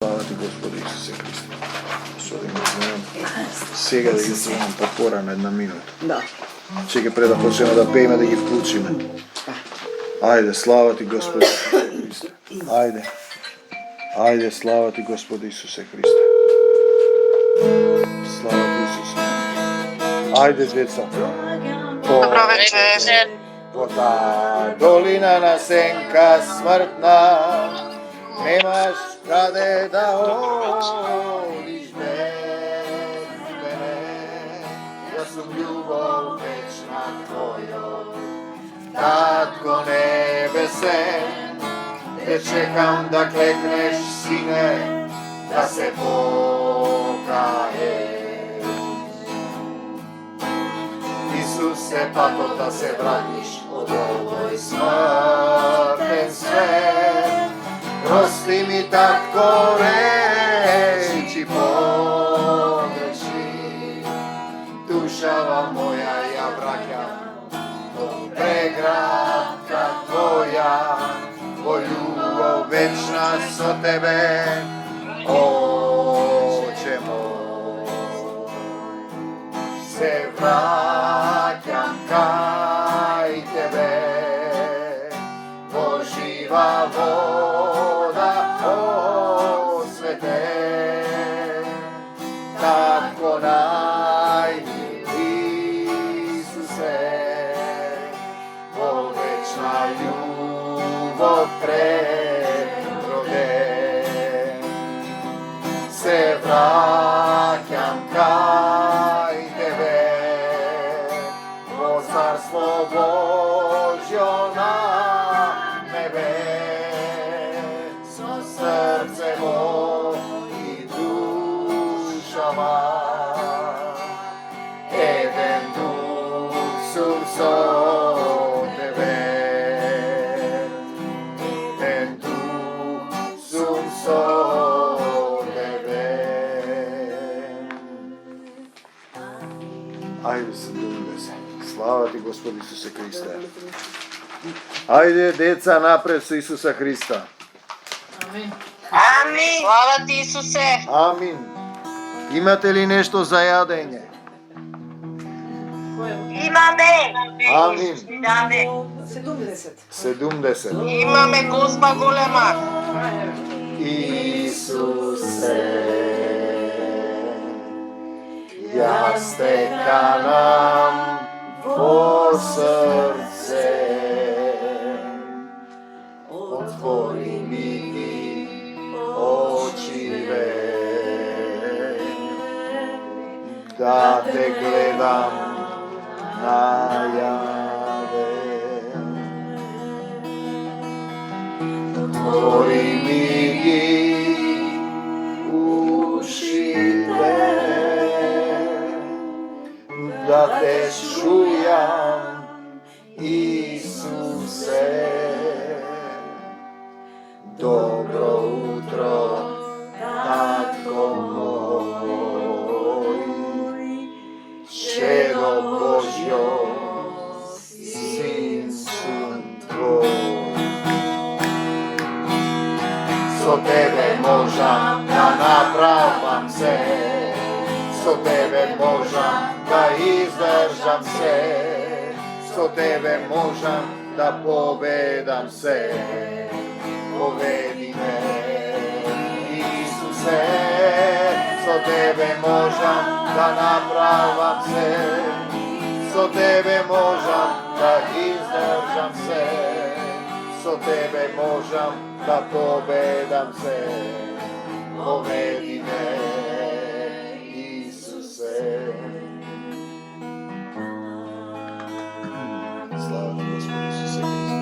Слава ти, Господи Исусе Христе. Сега да ги слушам по-порано една минута. Да. Чекай пред да почнеме да пееме, да ги вклучиме. Ајде, слава ти, Господи Исусе Христе. Ајде. Ајде, слава ти, Господи Исусе Христе. Слава ти, Исусе. Ајде, деца. Добро вечер. Во таа долина на сенка смртна, немаш каде да одиш без мене. Јас сум љубов вечна твојот, Татко небесен, те чекам да клекнеш, сине, да се покаеш. Исусе, патот да се вратиш од овој смртен свет. Прости ми, Татко, речи погреши. Душава моја ја враќам до преградка твоја, во љубов вечна со тебе, Оче мој. Се враќам кај тебе, во жива вода осветен. Татко најмили Исусе, во вечна љубов прероден. Се враќам кај тебе, во царство Божјо на небе, со срце и душава. Еден дух сум со тебе, еден дух сум со тебе. Ајде се думаме се. Слава ти, Господи Исусе Христе. Ајде, деца, напред со Исуса Христа. Амин. Амин. Слава ти, Исусе. Амин. Имате ли нешто за јадење? Имаме. Амин. Даме. 70. 70. Имаме Госпа голема. Исусе, јас те канам во срце, отвори ми ги очиве, да те гледам најаве. Отвори ми ги ушите, да те чујам, Исусе. Добро утро, Татко мој, чедо Божјо, син сум твој. Со тебе можам да направам се, со тебе можам да издржам се, со тебе можам да победам се. Поведи ме, Исусе, со тебе можам да направам се, со тебе можам да издржам се, со тебе можам да победам се. Поведи ме, Исусе. Слава ти, Господи Исусе Христе.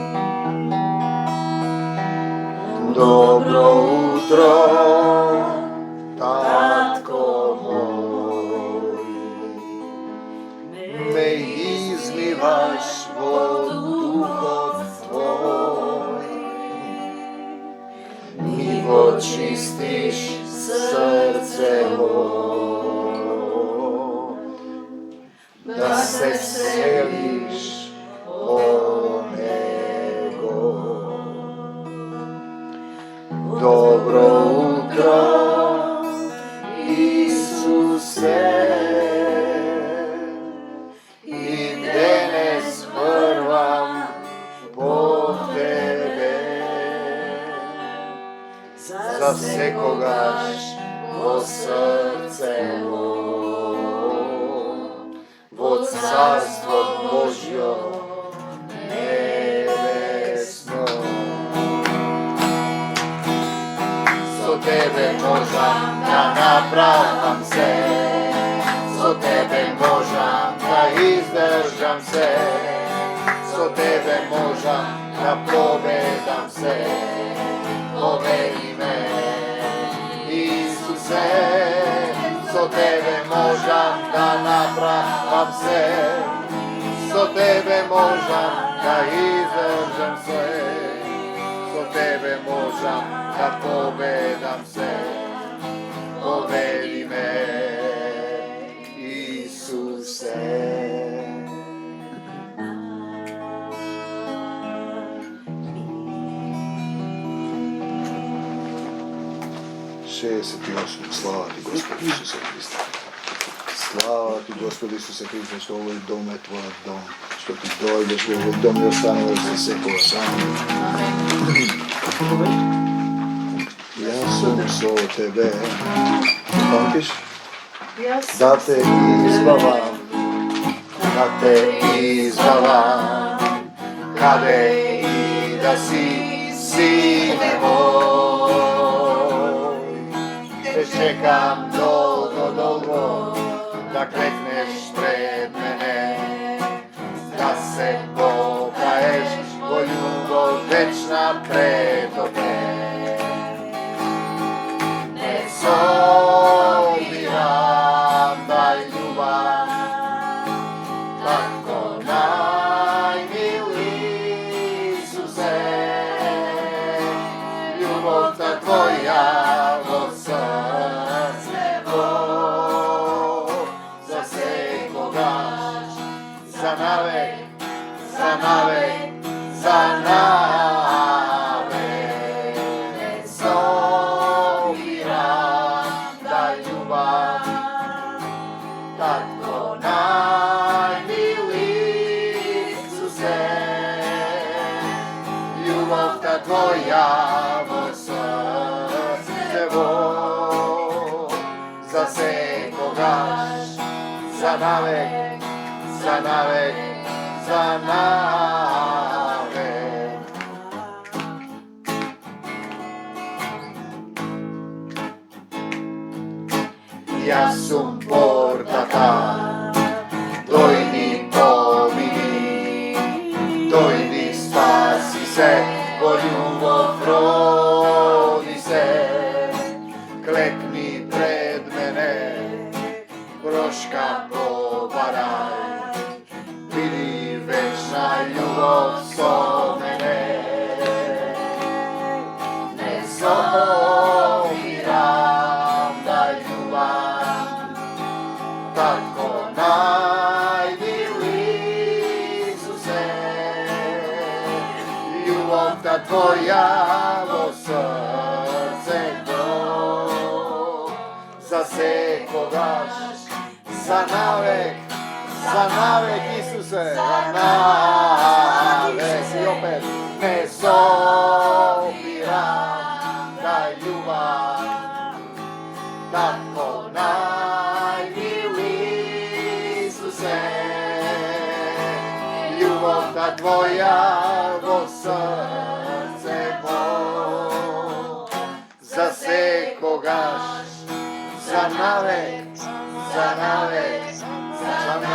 Добро утро, Татко мој, ме изливаш во духот твој, ми го чистиш срцево, да се селиш во него. Добро утро, трон, Исусе, и денес врвам по Тебе, за секогаш во срцево, во Царство Божјо небесно. Со Тебе можам да направам се, со Тебе можам да издржам се, со Тебе можам да победам се. Поведи ме, Исусе, со Тебе можам да направам се, со Тебе можам да издржам се, со Тебе можам да победам се. Поведи ме, Исусе. Слава Ти, Господи Исусе Христе. Слава Ти, Господи Исусе Христе, што овој дом е Твојот дом, што Ти дојдеш во овој дом и остануваш за секогаш. Јас сум со Тебе. Памтиш? Да те избавам, да те избавам, каде и да си, сине мој. Те чекам долго, долго, да клекнеш пред мене, да се покаеш во љубов вечна пред Тебе. Не собирам да љубам, тако најмили Исусе, љубовта Твоја во срцево, за секогаш, за навек, за навек, за навек. Не собирам да љубам, тако најмили Исусе, љубовта Твоја во срцево, за секогаш, за навек, за навек, за навек. Јас сум портата, дојди помини, дојди спаси се, во љубов роди се. Клекни пред мене, прошка побарај, биди вечна љубов со мене. Не собирам да љубам, тако најмили Исусе, љубовта Твоја во срцето, за секогаш, за навек, Исусе, за навек. И опет, не собирам да љубам, тако најмили Исусе, љубовта Твоја во срцево, за секогаш, за навек, за навек, за навек.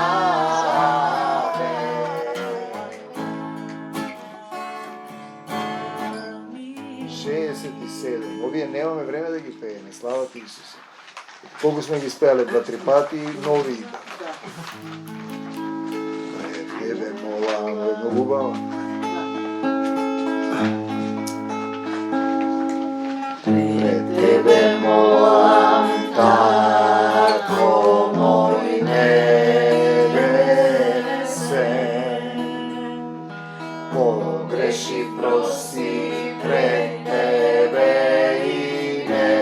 67. Овие немаме време да ги пееме. Слава Ти, Исусе. Колку сме ги спеале 2-3 пати, нови идат. Тебе молам, многу убаво. Пред Тебе молам, тако мој небесен, погреши прости пред Тебе и не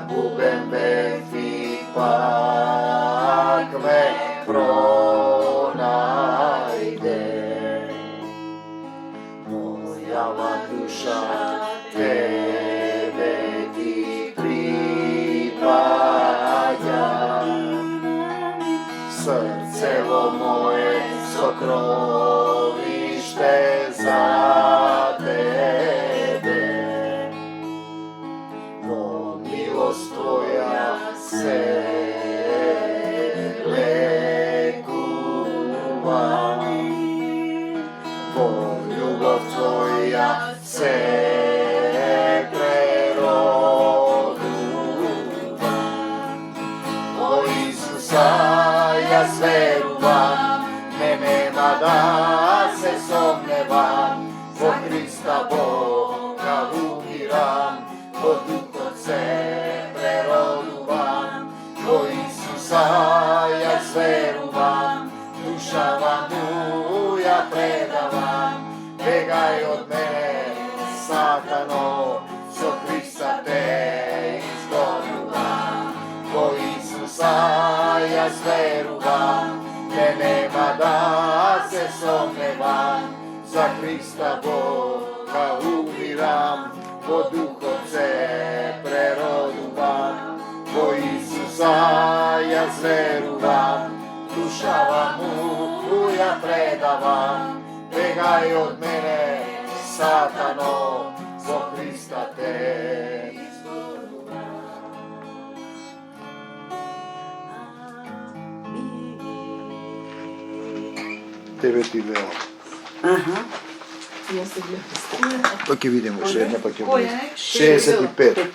губен бев и пак ме пронајде. Мојава душа тебе ти припаѓа, срцево моје сокровиште за тебе. Во милост твоја се лекувам, во љубов твоја се преродувам. Во Исуса јас верувам, не нема да се сомневам, во Христа Бога умирам, во Духот се преродувам. Во Исуса јас верувам, душава му ја предавам. Бегај од мене, сатано, со Христа те изгонувам. Во Исуса јас верувам, не нема да се сомневам, за Христа Бога умирам, во Духот се преродувам. Во Исуса јас верувам, душава му ја предавам. Бегај од мене, сатано, со Христа те изгонувам. Тебе ти велам. Јас се гледам. Па ќе видиме уште една, па ќе Кој видиме. е? 65.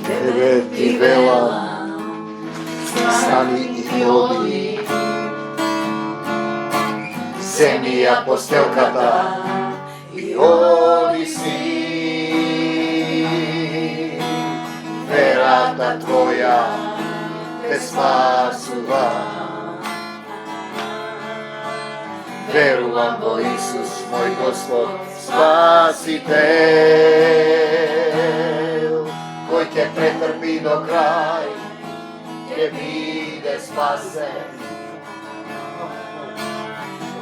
Тебе ти велам, стани и оди. Земи ја постелката и оди си. Верата твоја те спасува. Верувам во Исус, мој Господ, Спасител, кој ќе претрпи до крај, ќе биде спасен.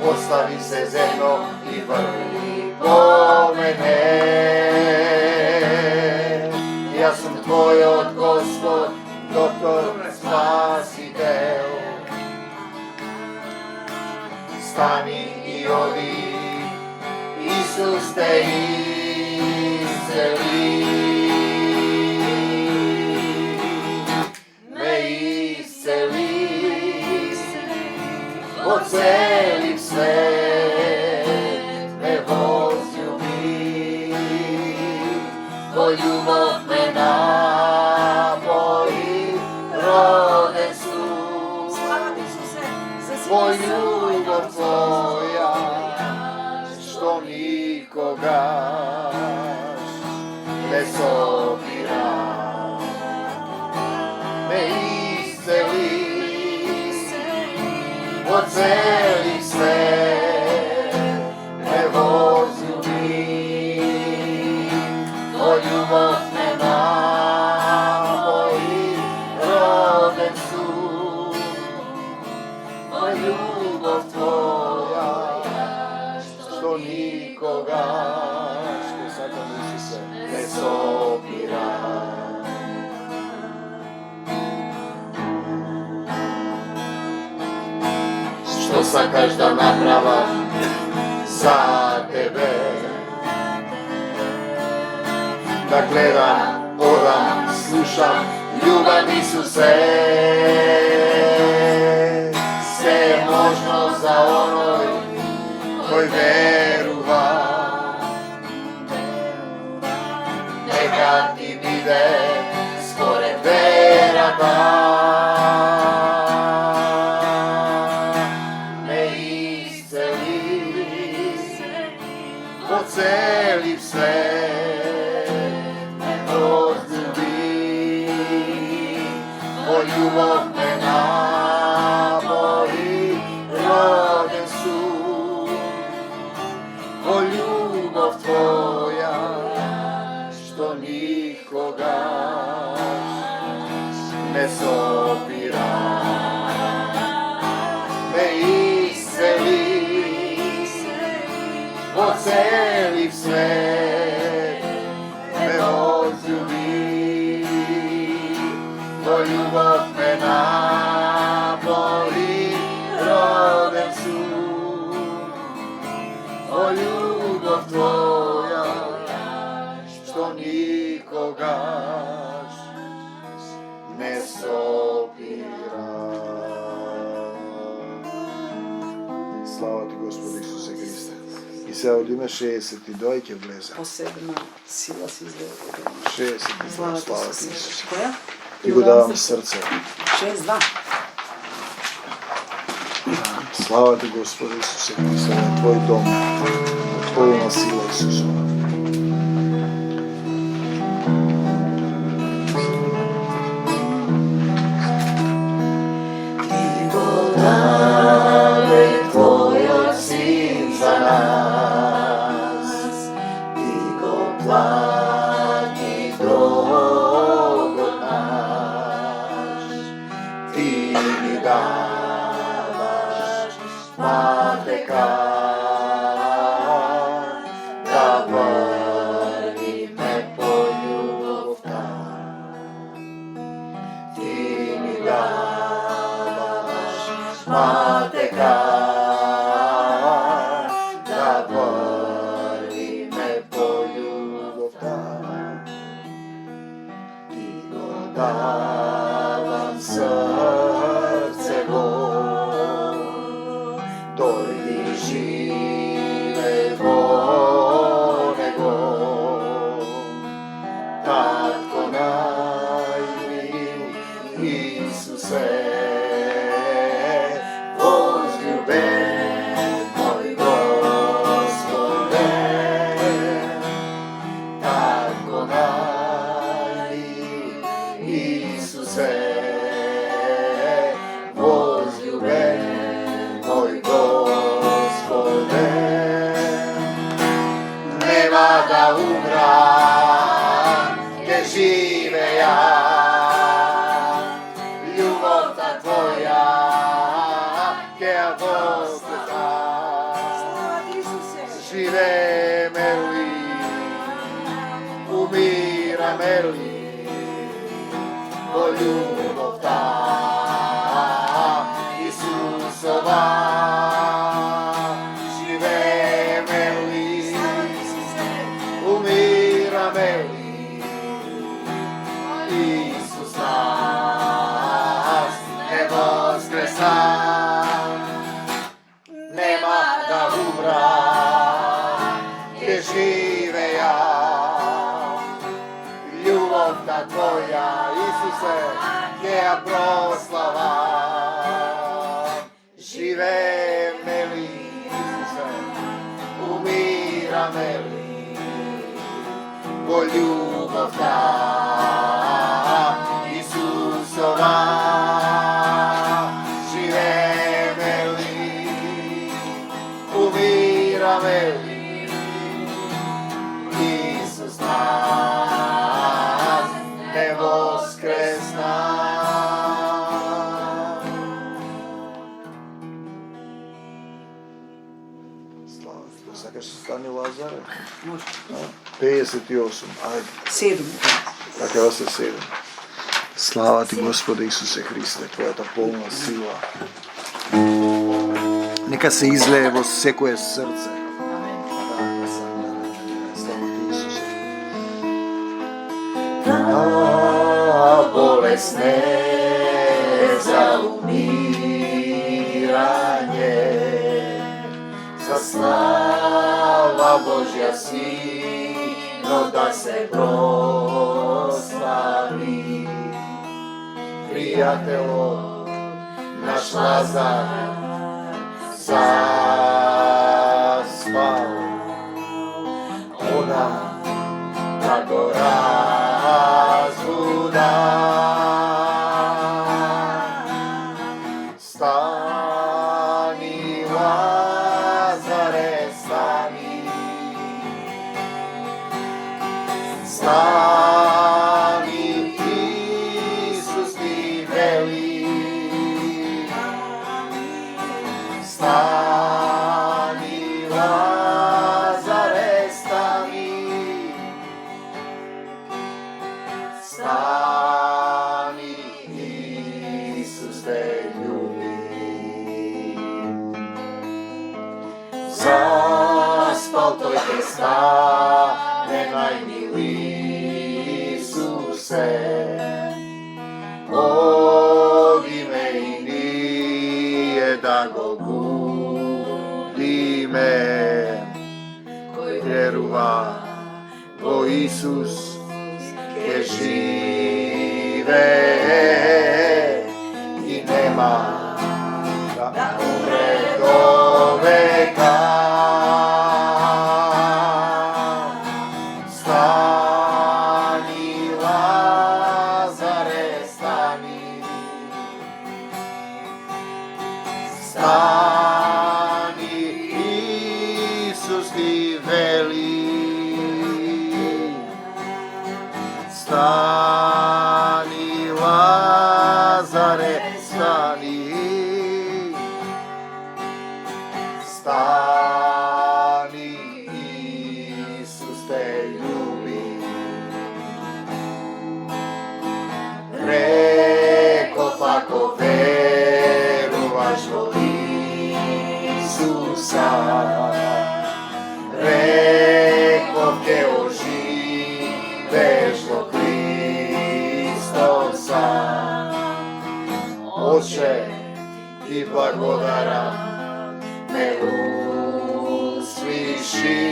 Остави се земно и врви по мене. Јас сум твојот Господ, доктор, Спасител. Стани и оди, Исус те исцели. Ме исцели во цели свет, ме возлюби, во љубов ме напои, роден сум. Слава ти, Исусе, за Во сите љубов твоја, што никогаш не собира. Ме исцели во цели свет, ме возлюби, во љубов ме напои, роден сум. Во љубов твоја, што никогаш не собира. Што сакаш да направам за тебе? Да гледам, одам, слушам, љубам Исусе. Се е можно за оној кој верува. Нека ти биде според верата. Ме исцели во цели свет, ме возлюби, во љубов ме напои, о љубов Твоја, што никогаш не сопира. Слава Ти, Господи Исусе Христе. И сега од име 62 ќе влезе. Посебна сила си излезе. 62, Слава Ти, слава Ти Исусе. Исусе. Која? Ти го давам срце. 6-2. Слава Ти, Господи Исусе Христе, на Твој дом, на Твоја сила, Исусова. Твојот син за нас, Ти го плати долгот наш, Ти ми даваш матека, да вървиме по љубовта. Ти ми даваш матека, да вървиме по љубовта. Ти го давам срцево, дојди живеј во него. Татко најмил Исусе, возљубен мој Господе. Татко најмил Исусе, возљубен мој Господе. Нема да умрам, ке живеја, љубовта Твоја ке ја воскресам. Слава Ти, Исусе. Живееме ли, умираме ли, во љубовта Исусова. Живееме ли, умираме ли, Исус нас не воскреса. Нема да умрам, ке живеја, љубовта Твоја, Исусе, ке ја прославам. Живееме ли, Исусе, умираме ли, во љубовта Исусова. Живееме ли, умираме ли, Исус нас не воскресна. Слава Ти, сакаш да стане Лазаре? Може. 58, ајде. 7. Така да се 7. Слава Ти, Господе Исусе Христе, Твојата полна сила. Нека се излее во секое срце. Слава Ти, Исусе. Болест не за умирање, за слава Божја Сино да се прослави. Пријателот наш Лазар заспал, она да го разбуда. Стани, Лазаре, стани, стани, Исус ти вели. Stani, Lazare, stani, stani, Isus te ljubi. ќе стане најмили Исусе. Одиме и ние да го будиме, кој верува во Исус ќе живее и нема да умре до века. Стани, Лазаре, стани. Стани, Исус ти вели. Stani, Lazare, stani. Stani, Isus te ljubi. Rekov ako veruvaš vo Isusa, rekov ke oživeš vo Христоса. Oče, ti blagodaram, me usliši,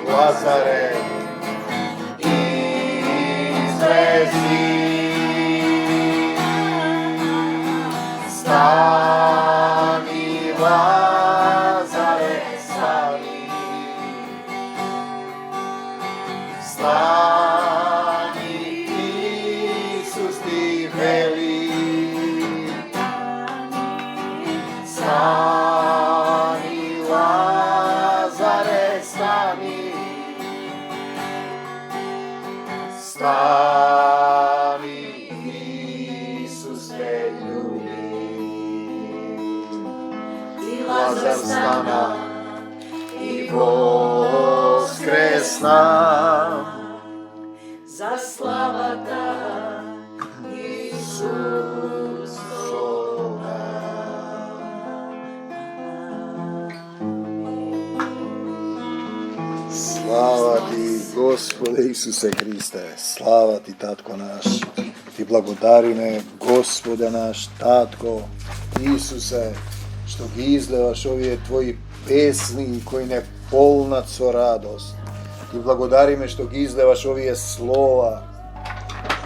Lazare, izlezi. Stani, Lazare, stani. Stani, Isus ti veli. Stani, Lazare, stani. Stani, Isus te ljubi. I Lazar stana i воскресна. za slavata Исусова. Слава ти, Господе Исусе Христе, слава ти, Татко наш. Ти благодариме, Господе наш, Татко Исусе, што ги излеваш овие твои песни кои не полнат со радост. Ти благодариме што ги излеваш овие слова,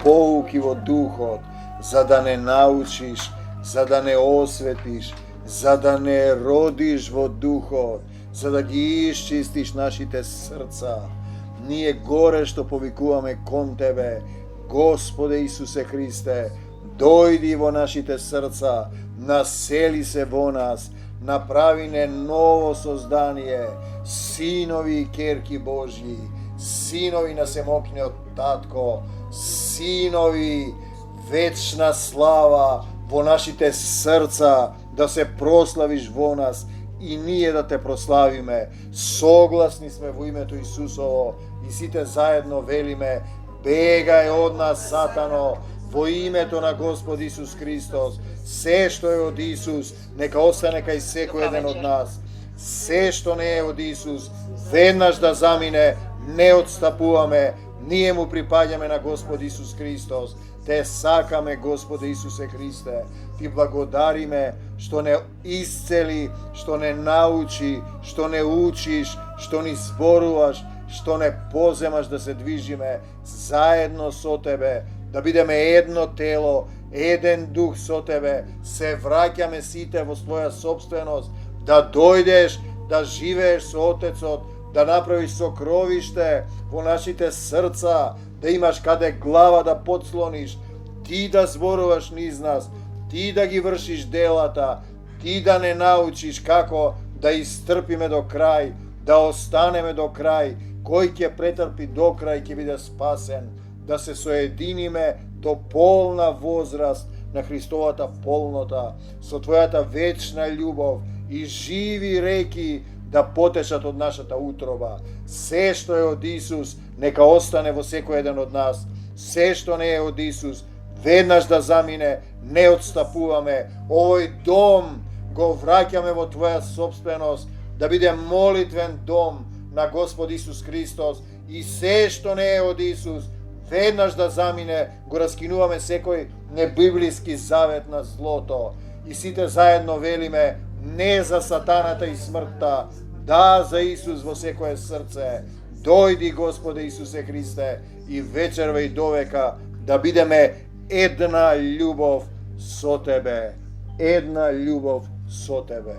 поуки во духот, за да не научиш, за да не осветиш, за да не родиш во духот, за да ги исчистиш нашите срца. Ние горе што повикуваме кон Тебе, Господе Исусе Христе, дојди во нашите срца, насели се во нас, направи не ново создание, синови и керки Божји, синови на семокниот Татко, синови, вечна слава во нашите срца, да се прославиш во нас и ние да те прославиме. Согласни сме во името Исусово и сите заедно велиме: бегај од нас, Сатано, во името на Господ Исус Христос. Се што е од Исус, нека остане кај секој еден од нас. Се што не е од Исус, веднаш да замине, не отстапуваме. Ние му припаѓаме на Господ Исус Христос. Те сакаме, Господе Исусе Христе. Ти благодариме што не исцели, што не научи, што не учиш, што ни зборуваш, што не поземаш да се движиме заедно со Тебе, да бидеме едно тело, еден дух со Тебе. Се враќаме сите во своја собственост, да дојдеш, да живееш со Отецот, да направиш сокровиште во нашите срца, да имаш каде глава да подслониш, ти да зборуваш низ нас, ти да ги вршиш делата, ти да не научиш како да истрпиме до крај, да останеме до крај. Кој ќе претрпи до крај ќе биде спасен, да се соединиме до полна возраст на Христовата полнота, со Твојата вечна љубов и живи реки да потечат од нашата утроба. Се што е од Исус, нека остане во секој еден од нас. Се што не е од Исус, веднаш да замине, не отстапуваме. Овој дом го враќаме во Твоја собственост, да биде молитвен дом на Господ Исус Христос и се што не е од Исус, веднаш да замине, го раскинуваме секој небиблиски завет на злото и сите заедно велиме не за сатаната и смртта, да за Исус во секое срце. Дојди, Господе Исусе Христе, и вечерва и довека да бидеме една љубов со Тебе. Една љубов со Тебе.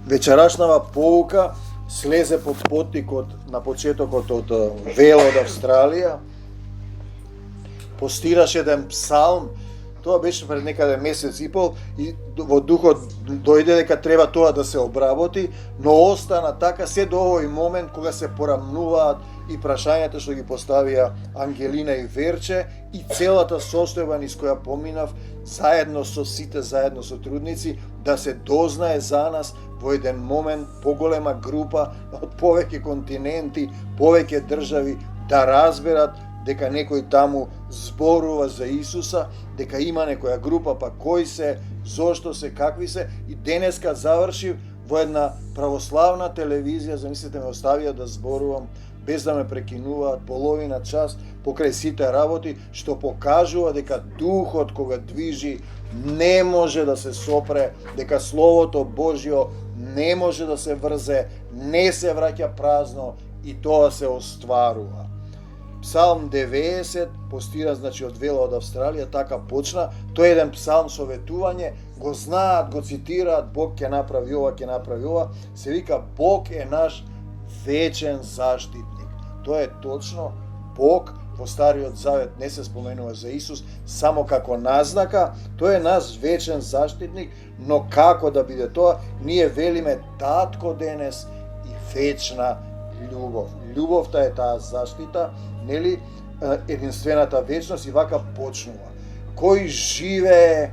Вечерашнава поука слезе по потикот на почетокот од Вело од Австралија. Постираше еден псалм. Тоа беше пред некаде месец и пол и во духот дојде дека треба тоа да се обработи, но остана така се до овој момент кога се порамнуваат и прашањата што ги поставија Ангелина и Верче и целата состојба низ која поминав заедно со сите заедно сотрудници да се дознае за нас во еден момент поголема група од повеќе континенти, повеќе држави да разберат дека некој таму зборува за Исуса, дека има некоја група, па кои се, зошто се, какви се, и денеска завршив во една православна телевизија, замислете ме оставија да зборувам, без да ме прекинуваат половина час покрај сите работи, што покажува дека духот кога движи не може да се сопре, дека Словото Божјо не може да се врзе, не се враќа празно и тоа се остварува. Псалм 90, постира значи од Вело од Австралија, така почна. Тој е еден псалм со ветување, го знаат, го цитираат, Бог ќе направи ова, ќе направи ова. Се вика Бог е наш вечен заштитник. Тоа е точно. Бог во Стариот Завет не се споменува за Исус само како назнака, тој е наш вечен заштитник, но како да биде тоа, ние велиме татко денес и вечна љубов. Љубовта е таа заштита, нели, единствената вечност и вака почнува. Кој живее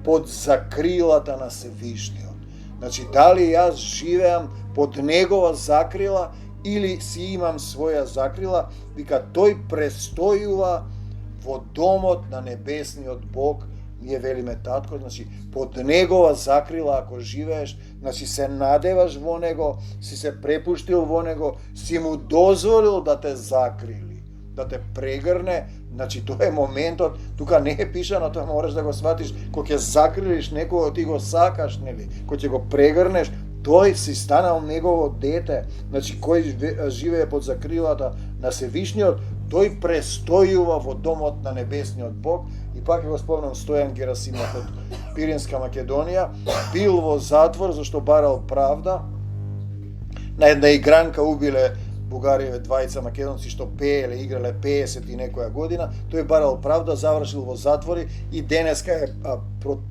под закрилата на Севишниот. Значи, дали јас живеам под негова закрила или си имам своја закрила, вика тој престојува во домот на небесниот Бог, ние велиме татко, значи под негова закрила ако живееш, значи се надеваш во него, си се препуштил во него, си му дозволил да те закрили, да те прегрне, значи тоа е моментот, тука не е пишано, тоа мораш да го сватиш, кога ќе закрилиш некој, ти го сакаш, нели, кога ќе го прегрнеш, тој си станал негово дете, значи кој живее под закрилата на Севишниот, тој престојува во домот на небесниот Бог. И пак го спомнам Стојан Герасимов од Пиринска Македонија, бил во затвор зашто барал правда. На една игранка убиле бугариве двајца македонци што пееле, играле 50 и некоја година, тој барал правда, завршил во затвори и денеска е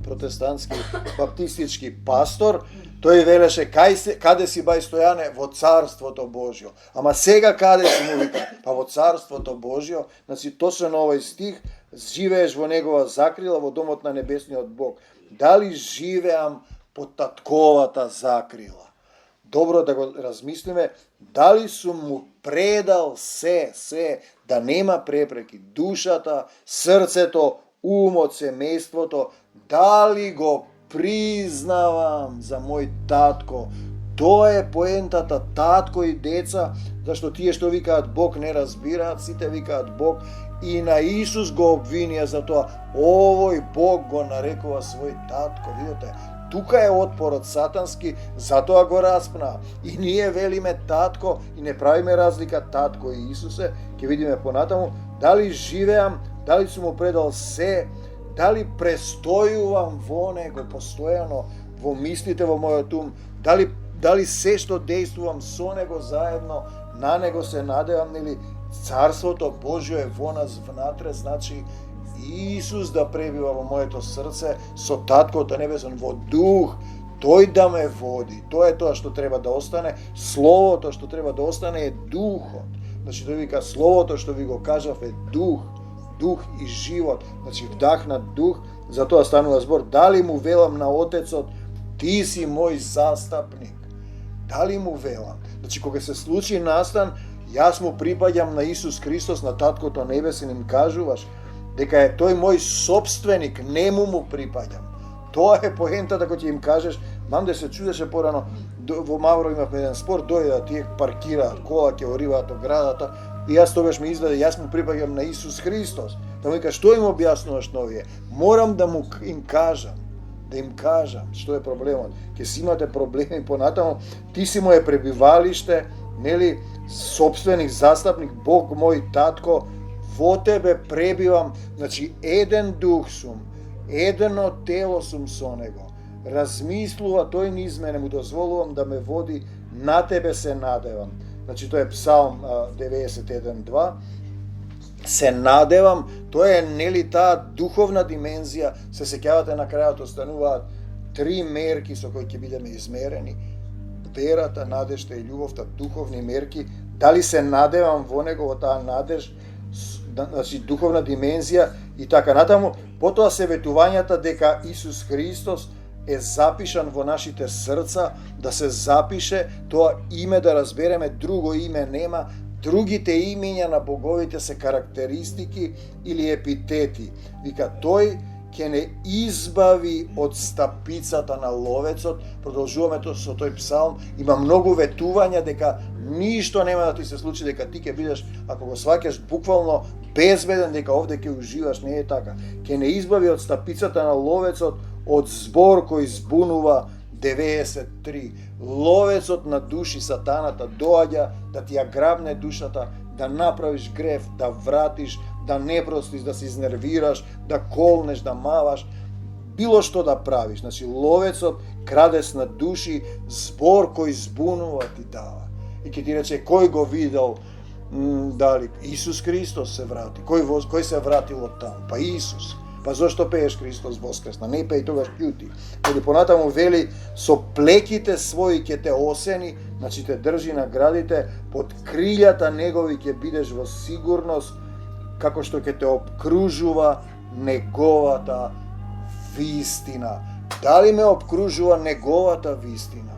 протестантски баптистички пастор. Тој велеше, каде си бај Стојане? Во Царството Божјо. Ама сега каде си, му вика? Па во Царството Божјо. Значи, точно на овој стих, живееш во негова закрила, во домот на небесниот Бог. Дали живеам под татковата закрила? Добро да го размислиме, дали сум му предал се, да нема препреки, душата, срцето, умот, семејството, дали го признавам за мој татко. Тоа е поентата, татко и деца, зашто тие што викаат Бог не разбираат, сите викаат Бог и на Исус го обвинија за тоа. Овој Бог го нарекува свој татко, видите? Тука е отпорот сатански, затоа го распна. И ние велиме татко и не правиме разлика татко и Исусе, ќе видиме понатаму, дали живеам, дали сум му предал се, дали престојувам во него постојано, во мислите, во мојот ум, дали се што действувам со него заедно, на него се надевам, или Царството Божјо е во нас внатре, значи Исус да пребива во моето срце, со Таткото небесен, во дух, тој да ме води. Тоа е тоа што треба да остане, Словото што треба да остане е духот. Значи тој вика, Словото што ви го кажав е дух и живот, значи вдахнат дух, затоа станува збор, дали му велам на Отецот, ти си мој застапник, дали му велам, значи кога се случи настан, јас му припаѓам на Исус Христос, на Таткото небесен, им кажуваш, дека е тој мој собственик, не му припаѓам, Тоа е поентата кој ќе им кажеш. Мам да се чудеше порано, во Мавро имавме еден спор, дојде да тие паркираат кола, ќе ориваат од градата, и јас тогаш ми изгледа, јас му припаѓам на Исус Христос. Да му вика, што им објаснуваш на овие? Морам да му им кажам, што е проблемот. Ќе си имате проблеми понатаму, ти си моје пребивалиште, нели, сопственик, застапник, Бог мој татко, во тебе пребивам, значи еден дух сум, едно тело сум со него. Размислува тој низ мене, му дозволувам да ме води, на тебе се надевам. Значи тоа е Псалм 91:2. Се надевам, тоа е нели таа духовна димензија, се сеќавате на крајот остануваат 3 мерки со кои ќе бидеме измерени. Верата, надежта и љубовта, духовни мерки. Дали се надевам во него, во таа надеж, значи духовна димензија и така натаму. Потоа се ветувањата дека Исус Христос е запишан во нашите срца, да се запише тоа име, да разбереме, друго име нема. Другите имиња на боговите се карактеристики или епитети. Вика, тој ќе не избави од стапицата на ловецот. Продолжуваме со тој псалм. Има многу ветувања дека ништо нема да ти се случи, дека ти ќе бидеш, ако го сваќаш буквално, безбеден, дека овде ќе уживаш. Не е така. Ќе не избави од стапицата на ловецот, од збор кој збунува. 93. Ловецот на души, сатаната, доаѓа да ти ја грабне душата, да направиш грев, да вратиш, да не простиш, да се изнервираш, да колнеш, да маваш, било што да правиш. Значи, ловецот, крадес на души, збор кој збунува ти дава. И ќе ти рече, кој го видел, дали Исус Христос се врати, кој се вратил од таму? Па Исус. Па зошто пееш Христос воскресна? Не пеј, тогаш ќути. Или понатаму вели, со плеките своји ќе те осени, значи те држи на градите, под крилјата негови ќе бидеш во сигурност, како што ќе те обкружува неговата вистина. Дали ме обкружува неговата вистина?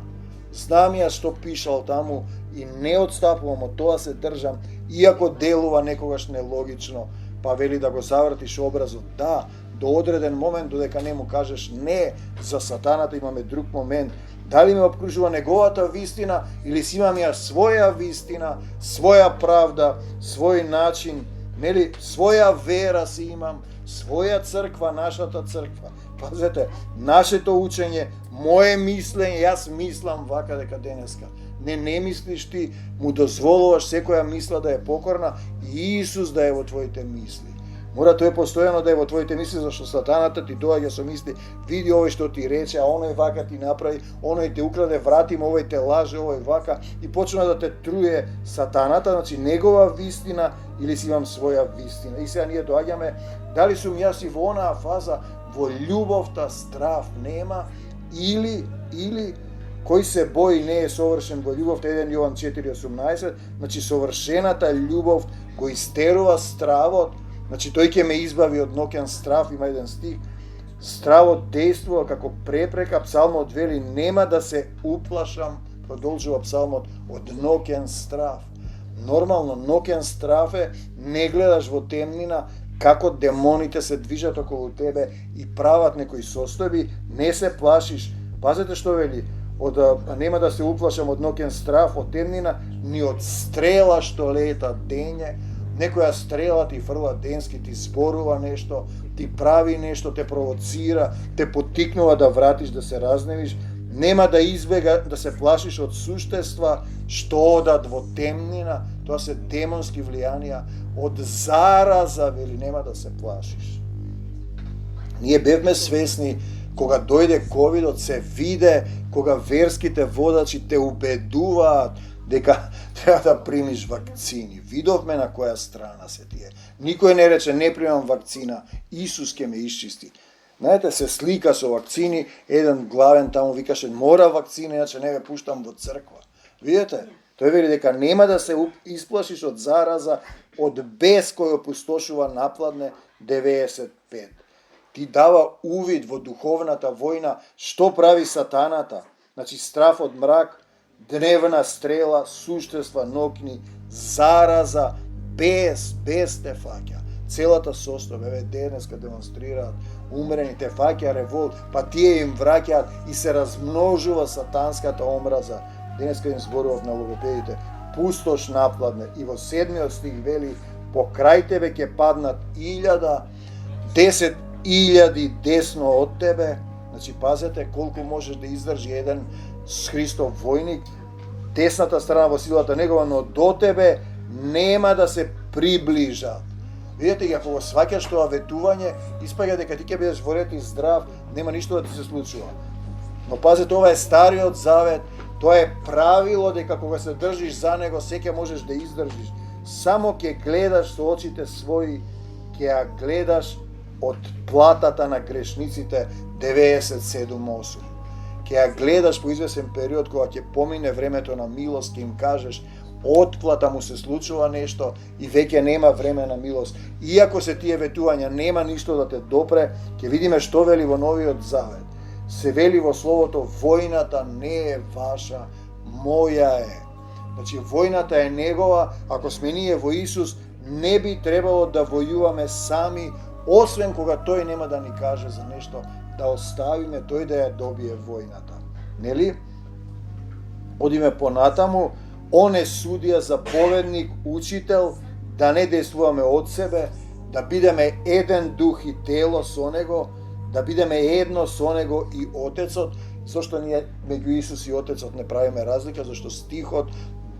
Знам ја што пишал таму и не отстапувам, од тоа се држам, иако делува некогаш нелогично, па вели да го завртиш образот. Да, до одреден момент, додека не му кажеш не, за сатаната имаме друг момент. Дали ме обкружува неговата вистина или си имам ја своја вистина, своја правда, свој начин, нели, своја вера си имам, своја црква, нашата црква. Пазете, нашето учење, моje мислење, јас мислам вака дека денеска. Не мислиш ти, му дозволуваш секоја мисла да е покорна и Исус да е во твоите мисли. Мора тој постојано да е во твоите мисли, зашто сатаната ти доаѓа со мисли, види овој што ти рече, а оној вака ти направи, оној те украде, вратим, овој те лаже, овој вака, и почна да те труе сатаната, значи негова вистина или си имам своја вистина. И сега ние доаѓаме, дали сум јас и во онаа фаза, во љубовта страв нема, или кој се бои не е совршен во љубовта, 1 Јован 4:18, значи совршената љубов го истерува стравот, значи тој ќе ме избави од ноќен страв, има еден стих, стравот действува како препрека, псалмот вели, нема да се уплашам, продолжува псалмот, од ноќен страв. Нормално, ноќен страв е, не гледаш во темнина, како демоните се движат околу тебе и прават некои состојби, не се плашиш. Пазете што вели, нема да се уплашам од ноќен страв, од темнина, ни од стрела што лета дење. Некоја стрела ти фрла денски, ти зборува нешто, ти прави нешто, те провоцира, те поттикнува да вратиш, да се разневиш. Нема да избега, да се плашиш од суштества што одат во темнина, тоа се демонски влијанија, од зараза, вели, нема да се плашиш. Ние бевме свесни, кога дојде ковидот, се виде, кога верските водачи те убедуваат дека треба да примиш вакцини. Видовме на која страна се тие. Никој не рече, не примам вакцина, Исус ќе ме исчисти. Знаете, се слика со вакцини, еден главен таму викаше, мора вакцина, иначе не ве пуштам во црква. Видете, тој вели дека нема да се исплашиш од зараза, од бес кој опустошува напладне 95. Ти дава увид во духовната војна, што прави сатаната. Значи, страф од мрак, дневна стрела, суштества, ноќни, зараза, без те фаќа. Целата состојба, еве денеска демонстрираат умрени, те фаќа револт, па тие им враќаат и се размножува сатанската омраза. Денеска им зборував на логопедите, пустош напладне. И во 7 стих вели, покрај тебе ќе паднат 1000, 10.000 десно од тебе. Значи, пазете колку можеш да издржи еден Христов војник, десната страна во силата негова, но до тебе нема да се приближат. Видете, ако го сваќаш тоа ветување, испаѓа дека ти ќе бидеш во ред и здрав, нема ништо да ти се случува. Но пазете, ова е Стариот Завет, тоа е правило дека кога се држиш за него, секој можеш да издржиш. Само ќе гледаш со очите своји, ќе ја гледаш од платата на грешниците 97.8. Ќе ја гледаш по извесен период кога ќе помине времето на милост, ќе им кажеш отплата му се случува нешто и веќе нема време на милост. Иако се тие ветувања нема ништо да те допре, ќе видиме што вели во Новиот Завет. Се вели во Словото, војната не е ваша, моја е. Значи, војната е негова, ако сме ние во Исус, не би требало да војуваме сами, освен кога тој нема да ни каже за нешто, да оставиме тој да ја добие војната. Нели? Одиме понатаму, он е судија, заповедник, учител, да не действуваме од себе, да бидеме еден дух и тело со него, да бидеме едно со него и Отецот. Зошто ние меѓу Исус и Отецот не правиме разлика? Зашто стихот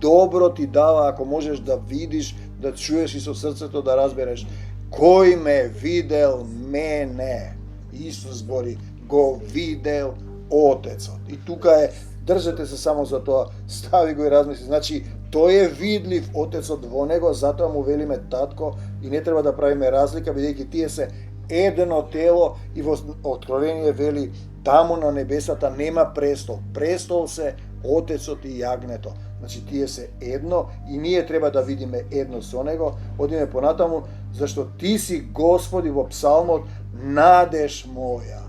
добро ти дава, ако можеш да видиш, да чуеш и со срцето да разбереш. Кој ме видел мене? Исус збори, го видел Отецот. И тука е, држете се само за тоа, стави го и размисли. Значи, тој е видлив, Отецот во него, затоа му велиме татко и не треба да правиме разлика, бидејќи тие се едно тело и во Откровение вели, таму на небесата нема престол. Престол се Отецот и јагнето. Значи, тие се едно и ние треба да видиме едно со него. Одиме понатаму, зашто ти си Господи во псалмот, надеж моја.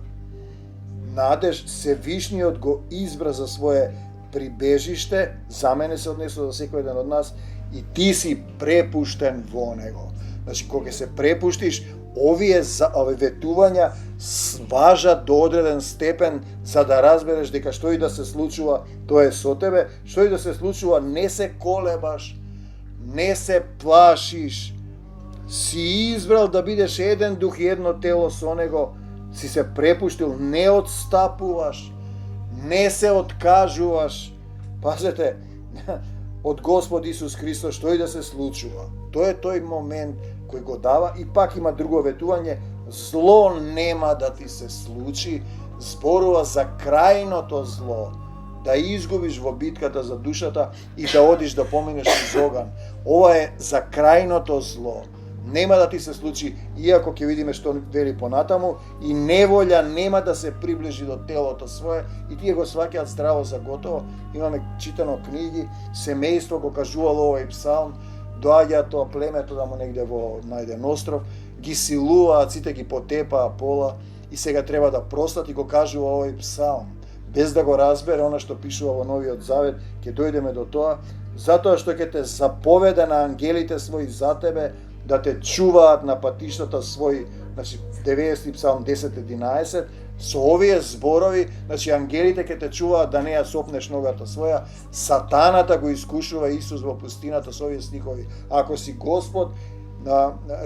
Надеж, Севишниот го избра за свое прибежиште, за мене се однесува за секој еден од нас, и ти си препуштен во него. Значи, кога се препуштиш, овие ветувања важат до одреден степен за да разбереш дека што и да се случува, тоа е со тебе, што и да се случува, не се колебаш, не се плашиш, си избрал да бидеш еден дух и едно тело со него, си се препуштил, не отстапуваш, не се откажуваш. Пазете, од Господ Исус Христос, што и да се случува. Тоа е тој момент кој го дава, и пак има друго ветување, зло нема да ти се случи, зборува за крајното зло, да изгубиш во битката за душата и да одиш да поминеш низ оган. Ова е за крајното зло. Нема да ти се случи, иако ќе видиме што вели понатаму, и неволја нема да се приближи до телото свое, и тие го сваќаат здраво за готово. Имаме читано книги, семејство го кажувало овој псалм, доаѓа тоа племето да му негде во најден остров, ги силуваат, сите ги потепаа пола, и сега треба да простат, и го кажува овој псалм. Без да го разбере она што пишува во Новиот Завет, ќе дојдеме до тоа, затоа што ќе те заповеда на ангелите своји за тебе, да те чуваат на патиштата своји, значи 90 псалм 10-11, со овие зборови, значи ангелите ќе те чуваат да не ја сопнеш ногата своја, сатаната го искушува Исус во пустината со овие стихови. Ако си Господ,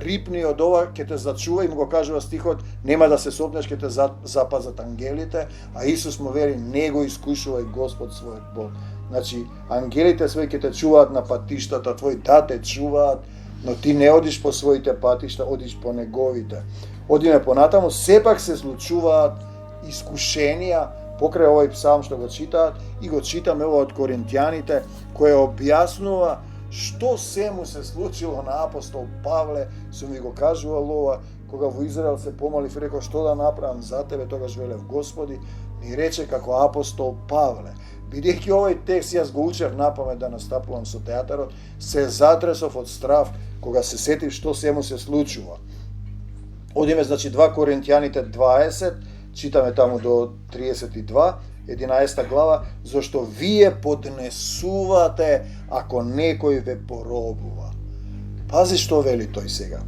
рипни од ова, ќе те зачува, и му го кажува стихот, нема да се сопнеш, ќе те запазат ангелите, а Исус му вели, не го искушувај Господ својот Бог. Значи, ангелите своји ќе те чуваат на патиштата твои, да те чуваат, но ти не одиш по своите патишта, одиш по неговите. Одиме понатаму, сепак се случуваат искушенија покрај овој псалм што го читаат, и го читаме ова од Коринтијаните, кој објаснува што се му се случило на апостол Павле. Сум ви го кажувал ова, кога во Израел се помолив, реков што да направам за тебе, тогаш велев Господи, ми рече како апостол Павле. Бидејќи овој текст јас го учев напамет да настапувам со театарот, се затресов од страв кога се сетив што се му се случува. Одиме, значи, 2 Коринтијаните 20, читаме таму до 32, 11 глава, зашто вие поднесувате ако некој ве поробува. Пази што вели тој сега.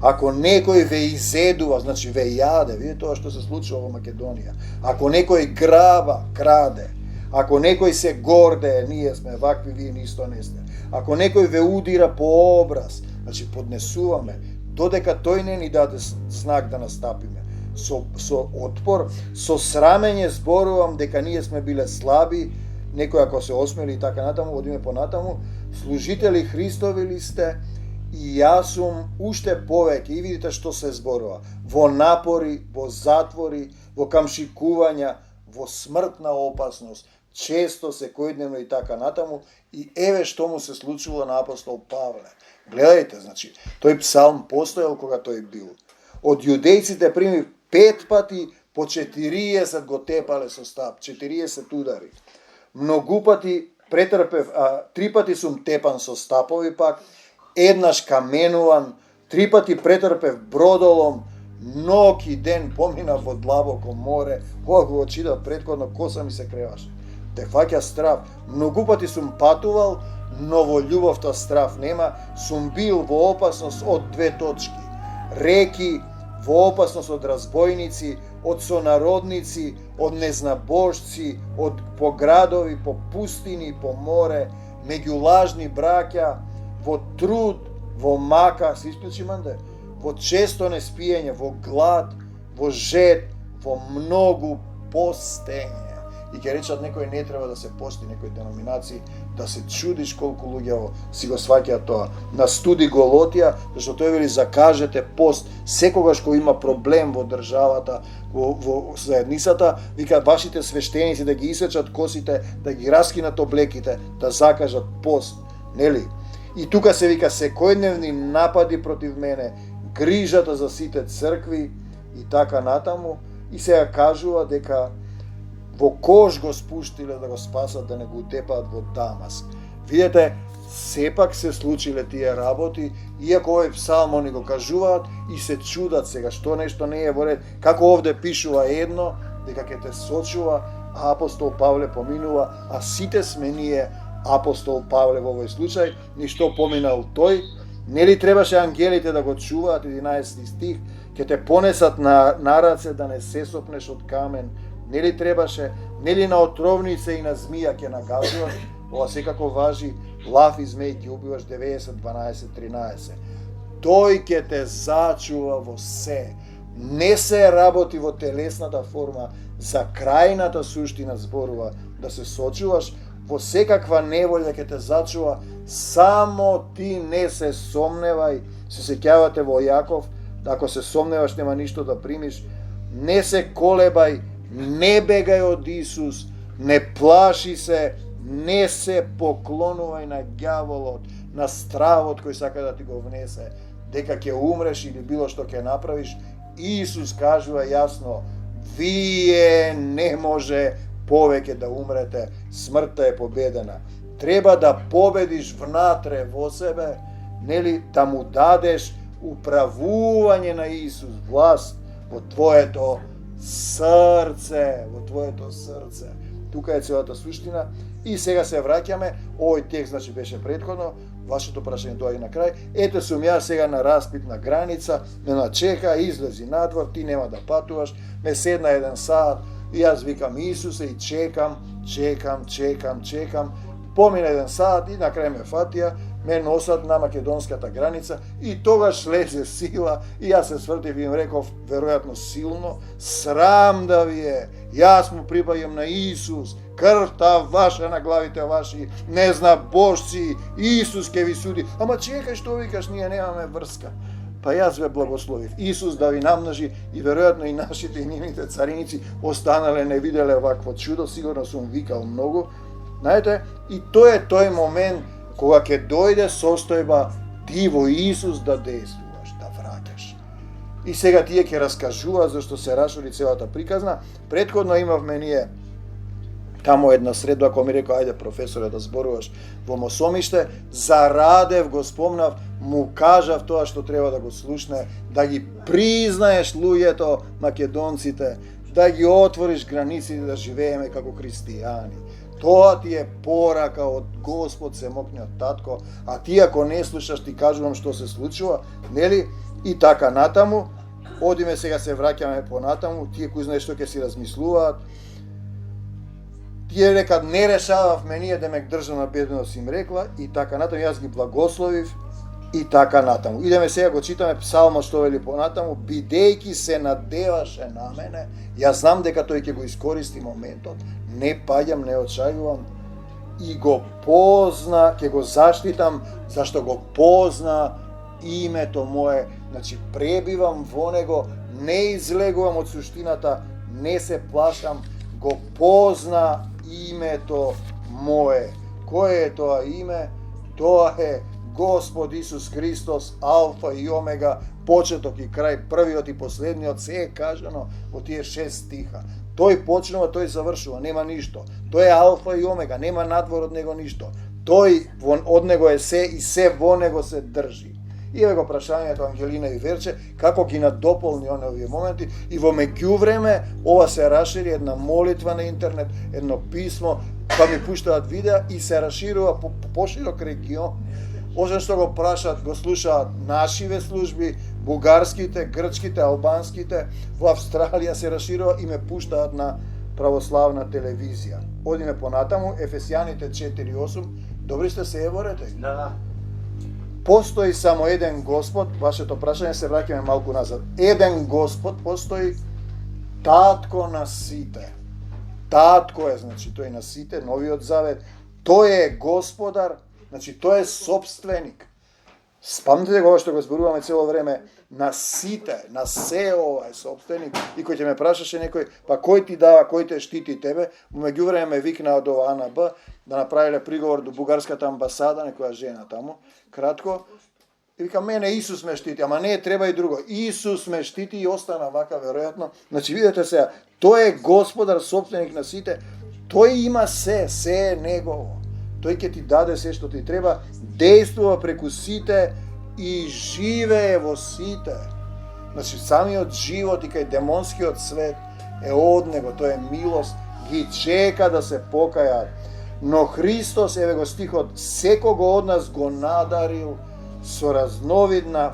Ако некој ве изедува, значи ве јаде, видите тоа што се случува во Македонија. Ако некој граба, краде, ако некој се гордее, ние сме вакви, вие нисто не сте. Ако некој ве удира по образ, значи поднесуваме, додека тој не ни даде знак да настапиме. Со отпор, со срамење зборувам дека ние сме биле слаби, некој ако се осмели и така натаму, одиме понатаму, служители Христови ли сте, и јас сум уште повеќе, и видите што се зборува, во напори, во затвори, во камшикувања, во смртна опасност, често секојдневно и така натаму, и еве што му се случило на апостол Павле. Гледајте, значи, тој псалм постоел кога тој бил. Од јудејците прими 5 пати по 40 го тепале со стап, 40 удари. Многу пати претрпев, 3 пати сум тепан со стапови пак, еднаш каменуван, 3 пати претрпев бродолом, ног и ден поминав во длабоко море, кога го читав претходно, коса ми се креваше. Те фаќа страв. Многу пати сум патувал, но во љубовта страв нема, сум бил во опасност од 2 точки. Реки, во опасност од разбойници, од сонародници, од незнабожци, по градови, по пустини, по море, меѓу лажни браќа, во труд, во мака, се исклучи манде, во често неспиење, во глад, во жед, во многу постење. И ќе речат некој не треба да се пости, некои деноминации, да се чудиш колку луѓе си го сваќаат тоа. На студи Голотија, зашто тој вели закажете пост секогаш кога има проблем во државата, во заедницата, вика вашите свештеници да ги исечат косите, да ги раскинат облеките, да закажат пост, нели? И тука се вика секојдневни напади против мене, грижата за сите цркви и така натаму, и сега кажува дека во кош го спуштиле да го спасат, да не го утепаат во Дамаск. Видете, сепак се случиле тие работи, иако овој псалм они го кажуваат и се чудат сега што нешто не е во ред. Како овде пишува едно, дека ќе те сочува, а апостол Павле поминува, а сите сме ние апостол Павле во овој случај, ништо поминал тој. Нели требаше ангелите да го чуваат, 11 стих, ќе те понесат на раце да не се сопнеш од камен. Нели требаше, нели на отровница и на змија ќе нагазуваш, ова секако важи, лав и змеј ќе убиваш, 90, 12, 13. Тој ќе те зачува во се. Не се работи во телесната форма, за крајната суштина зборува, да се сочуваш, во секаква неволја ќе те зачува, само ти не се сомневај, се сеќавате во Јаков, ако се сомневаш нема ништо да примиш, не се колебај, не бегај од Исус, не плаши се, не се поклонувај на ѓаволот, на стравот кој сака да ти го внесе, дека ќе умреш или било што ќе направиш. Исус кажува јасно, вие не може повеќе да умрете, смртта е победена. Треба да победиш внатре во себе, нели, да му дадеш управување на Исус, власт во твоето срце, во твоето срце. Тука е целата суштина. И сега се враќаме, овој текст значи беше претходно, вашето прашање доаѓа на крај. Ете сум ја сега на распитна граница, ме начека, излези надвор, ти нема да патуваш, ме седна 1 сат, и јас викам Исусе и чекам. Помина 1 сат и на крај ме фатија, ме носат на македонската граница и тогаш лезе сила и јас се свртив и им реков, веројатно силно, срам да ви е, јас му припаѓам на Исус, крвта ваша на главите ваши, не зна божци, Исус ке ви суди. Ама чекај, што викаш, ние немаме врска. Па јас ве благословив. Исус да ви намножи и веројатно и нашите и нивните цариници останале не виделе вакво чудо, сигурно сум викал многу. Знаете, и тој е тој момент кога ќе дојде состојба ти во Исус да действуваш, да враќаш. И сега тие ќе раскажува зашто се рашури целата приказна. Претходно имавме ние таму една среда, ако ми рекоа, ајде професоре да зборуваш во Мосомиште, за Радев го спомнав, му кажав тоа што треба да го слушне, да ги признаеш луѓето, македонците, да ги отвориш границите да живееме како христијани. Тоа ти е порака од Господ Семокниот Татко, а ти ако не слушаш, ти кажувам што се случува, нели? И така натаму, одиме сега се враќаме понатаму, тие кои знаеш што ќе си размислуваат. Тие рекат не решававме ние демек државна безбедност им рекла и така натаму, јас ги благословив и така натаму. Идеме сега го читаме псалмот што вели понатаму, бидејќи се надеваше на мене, јас знам дека тој ќе го искористи моментот, не паѓам, не отшајувам и го позна, ќе го заштитам, зашто го позна името мое, значи пребивам во него, не излегувам од суштината, не се плашам, го позна името мое. Кој е тоа име? Тоа е Господ Исус Христос, Алфа и Омега, почеток и крај, првиот и последниот, се е кажано во тие 6 стиха. Тој почнува, тој завршува, нема ништо. Тој е Алфа и Омега, нема надвор од него ништо. Тој од него е се и се во него се држи. И еве го прашањето Ангелина и Верче, како ги надополни овие моменти и во меѓувреме ова се расшири една молитва на интернет, едно писмо, па ми пуштаат видеа и се расширува по поширок регион. Освен што го прашаат, го слушаат нашиве служби, бугарските, грчките, албанските, во Австралија се расширува и ме пуштаат на православна телевизија. Одиме понатаму, Ефесијаните 4:8, добри сте се еворете? Да. Постои само еден Господ, вашето прашање се враќаме малку назад. Еден Господ постои, Татко на сите. Татко е, значи, тој на сите, новиот завет. Тој е Господар, значи, тој е собственик. Спамнете го што го зборуваме цело време, на сите, на се ова е собственик. И кој ќе ме прашаше некој, па кој ти дава, кој те штити тебе, во меѓувреме ме викна од ова АНБ да направиле приговор до бугарската амбасада, некоја жена таму, кратко, и вика, мене Исус ме штити, ама не треба и друго. Исус ме штити и остана вака, веројатно. Значи, видете сега, тој е Господар, собственик на сите, тој има се е негово. Тој ќе ти даде се што ти треба, действува преку сите и живее во сите. Значи, самиот живот и кај демонскиот свет е од него, тој е милост, ги чека да се покајат. Но Христос, еве го стихот, секого од нас го надарил со разновидна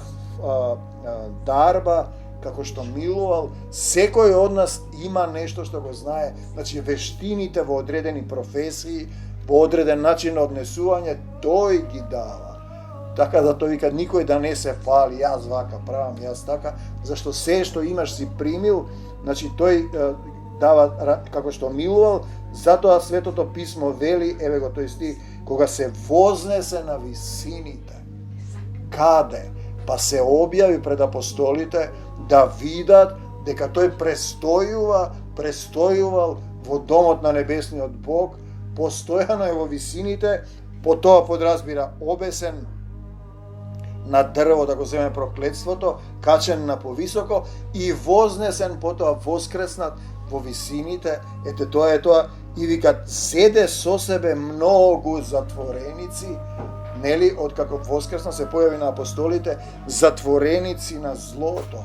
дарба, како што милувал, секој од нас има нешто што го знае, значи вештините во одредени професии, по одреден начин на однесување, тој ги дава. Така да тој вика, никој да не се фали, јас вака правам, јас така, зашто се што имаш си примил, значи тој дава како што милувал, затоа Светото Писмо вели, еве го тој стих, кога се вознесе на висините. Каде? Па се објави пред апостолите да видат дека тој престојувал во домот на небесниот Бог, постојано е во висините, по тоа подразбира обесен на дрво, да го земе проклетството, качен на повисоко и вознесен, потоа воскреснат во висините. Ете тоа е тоа. И викат, седе со себе многу затвореници, нели, откако воскресна се појави на апостолите, затвореници на злото.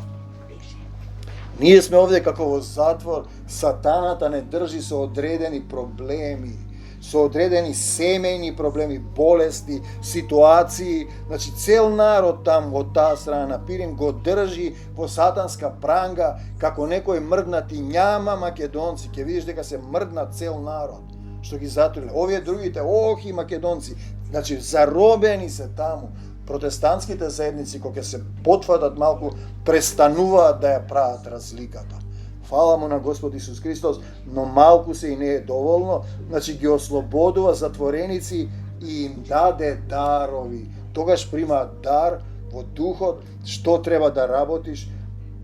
Ние сме овде како во затвор, сатаната не држи со одредени проблеми, со одредени семејни проблеми, болести, ситуации, значи цел народ там од таа страна на Пирин го држи во сатанска пранга, како некој мрднати њама македонци, ќе видиш дека се мрдна цел народ, што ги затвориле. Овие другите, охи македонци, значи заробени се таму. Протестантските заедници, кога се потвадат малку, престануваат да ја прават разликата. Фала му на Господ Исус Христос, но малку се и не е доволно, значи ги ослободува затвореници и им даде дарови. Тогаш примаат дар во духот, што треба да работиш,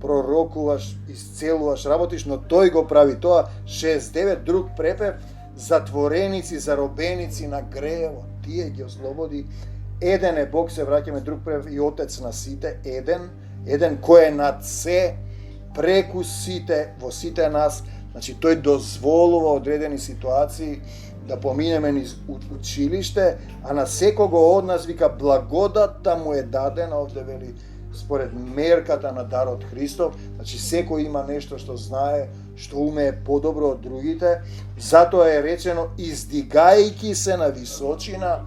пророкуваш, исцелуваш, работиш, но тој го прави тоа. 6-9 друг препев, затвореници, заробеници на гревот, тие ги ослободи. Еден е Бог, се враќаме друг препев, и Отец на сите, еден кој е над се, преку сите, во сите нас, значи тој дозволува одредени ситуации да поминеме низ училиште, а на секого од нас, вика, благодатта му е дадена, овде вели, според мерката на дарот Христов, значи секој има нешто што знае, што умее подобро од другите, затоа е речено издигајќи се на височина,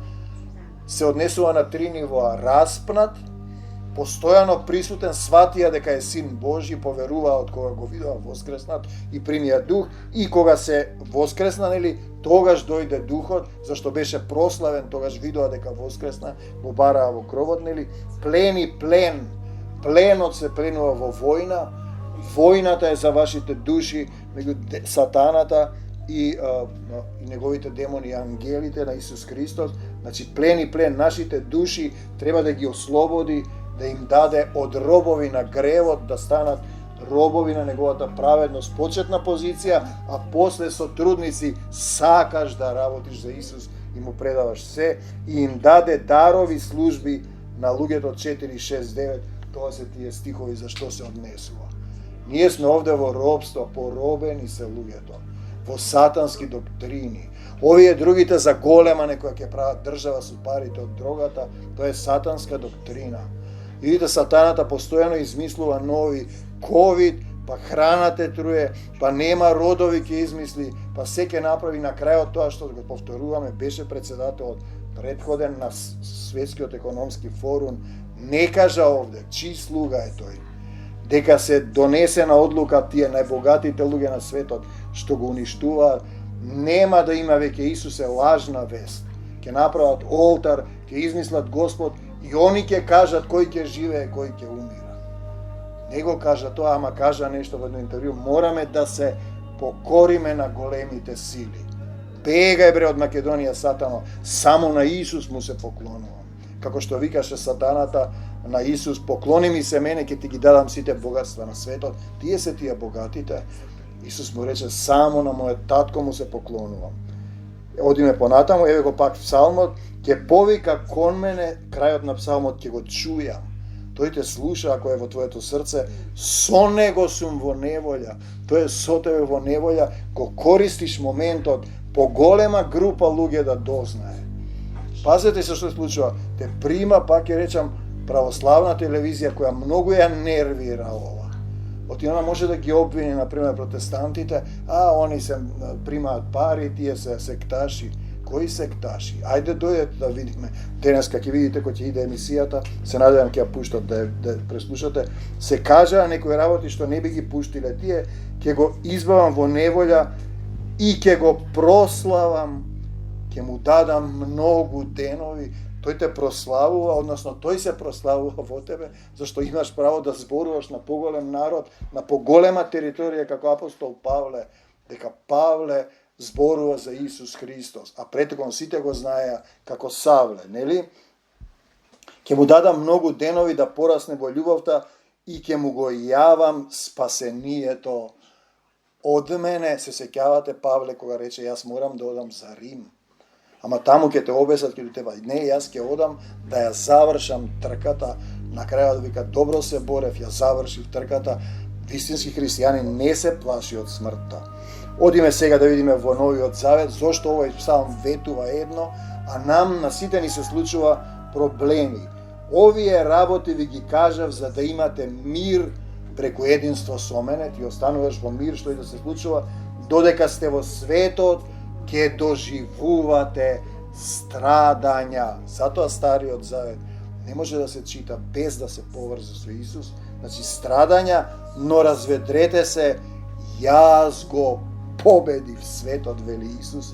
се однесува на 3 нивоа: распнат, постојано присутен, сватија дека е Син Божи, поверува од кога го видува воскреснат и примија дух, и кога се воскресна, нели, тогаш дојде духот, зашто беше прославен, тогаш видува дека воскресна, го бараа во кровот, нели, плен. Пленот се пленува во војна. Војната е за вашите души меѓу сатаната и неговите демони и ангелите на Исус Христос. Значи плен, нашите души треба да ги ослободи, да им даде од робови на гревот, да станат робови на неговата праведност, почетна позиција, а после со трудници сакаш да работиш за Исус и му предаваш се, и им даде дарови служби на луѓето 4, 6, 9, тоа се тие стихови за што се однесува. Ние сме овде во робство, поробени се луѓето, во сатански доктрини. Овие другите за голема некоја ќе прават држава со парите од дрогата, тоа е сатанска доктрина. Видите, сатаната постојано измислува нови ковид, па храната труе, па нема родови ќе измисли, па се ќе направи. На крајот тоа што го повторуваме, беше председател предходен на Светскиот економски форум, не кажа овде, чии слуга е тој, дека се донесена одлука тие најбогатите луѓе на светот што го уништуваат, нема да има веќе Исусе лажна вест. Ќе направат олтар, ќе измислат Господ и они ќе кажат кој ќе живее, кој ќе умира. Не го кажа тоа, ама кажа нешто во едно интервју: мораме да се покориме на големите сили. Бегај бре од Македонија, сатано, само на Исус му се поклонувам. Како што викаше сатаната на Исус: поклони ми се мене, ќе ти ги дадам сите богатства на светот. Тие се тие богатите. Исус му рече: само на мојот татко му се поклонувам. Одиме понатаму, еве го пак псалмот: ќе повика кон мене, крајот на псалмот ќе го чујам. Тој те слуша ако е во твоето срце, со него сум во неволја. Тој е со тебе во неволја, го користиш моментот, поголема група луѓе да дознае. Пазете се што се случува. Те прима, пак ќе речам, православна телевизија која многу ја нервира ова. Оти она може да ги обвини, например, протестантите: они се примаат пари, тие се секташи. Кои секташи? Ајде дојдете да видиме. Денеска ќе видите кој ќе иде емисијата, се надевам ќе ја пуштат да преслушате. Се кажа некои работи што не би ги пуштиле тие, ќе го избавам во неволја и ќе го прославам, ќе му дадам многу денови. Тој те прославува, односно тој се прославува во тебе, зашто имаш право да зборуваш на поголем народ, на поголема територија, како апостол Павле, дека Павле зборува за Исус Христос, а претекон сите го знаеа како Савле, нели? Ќе му дадам многу денови да порасне во љубовта и ќе му го јавам спасението од мене. Се сеќавате Павле кога рече: јас морам да одам за Рим. Ама таму ќе те обесат, ќе тебе: не, јас ќе одам да ја завршам трката. На крајот вика: добро се борев, ја завршив трката. Вистински христијани не се плаши од смртта. Одиме сега да видиме во Новиот Завет зошто овој псалм ветува едно, а нам на сите ни се случува проблеми. Овие работи ви ги кажав за да имате мир преку единство со мене. Ти остануваш во мир, што и да се случува, додека сте во светот, ќе доживувате страдања. Затоа Стариот Завет не може да се чита без да се поврза со Исус. Значи страдања, но разведрете се, јас го победив светот, вели Исус.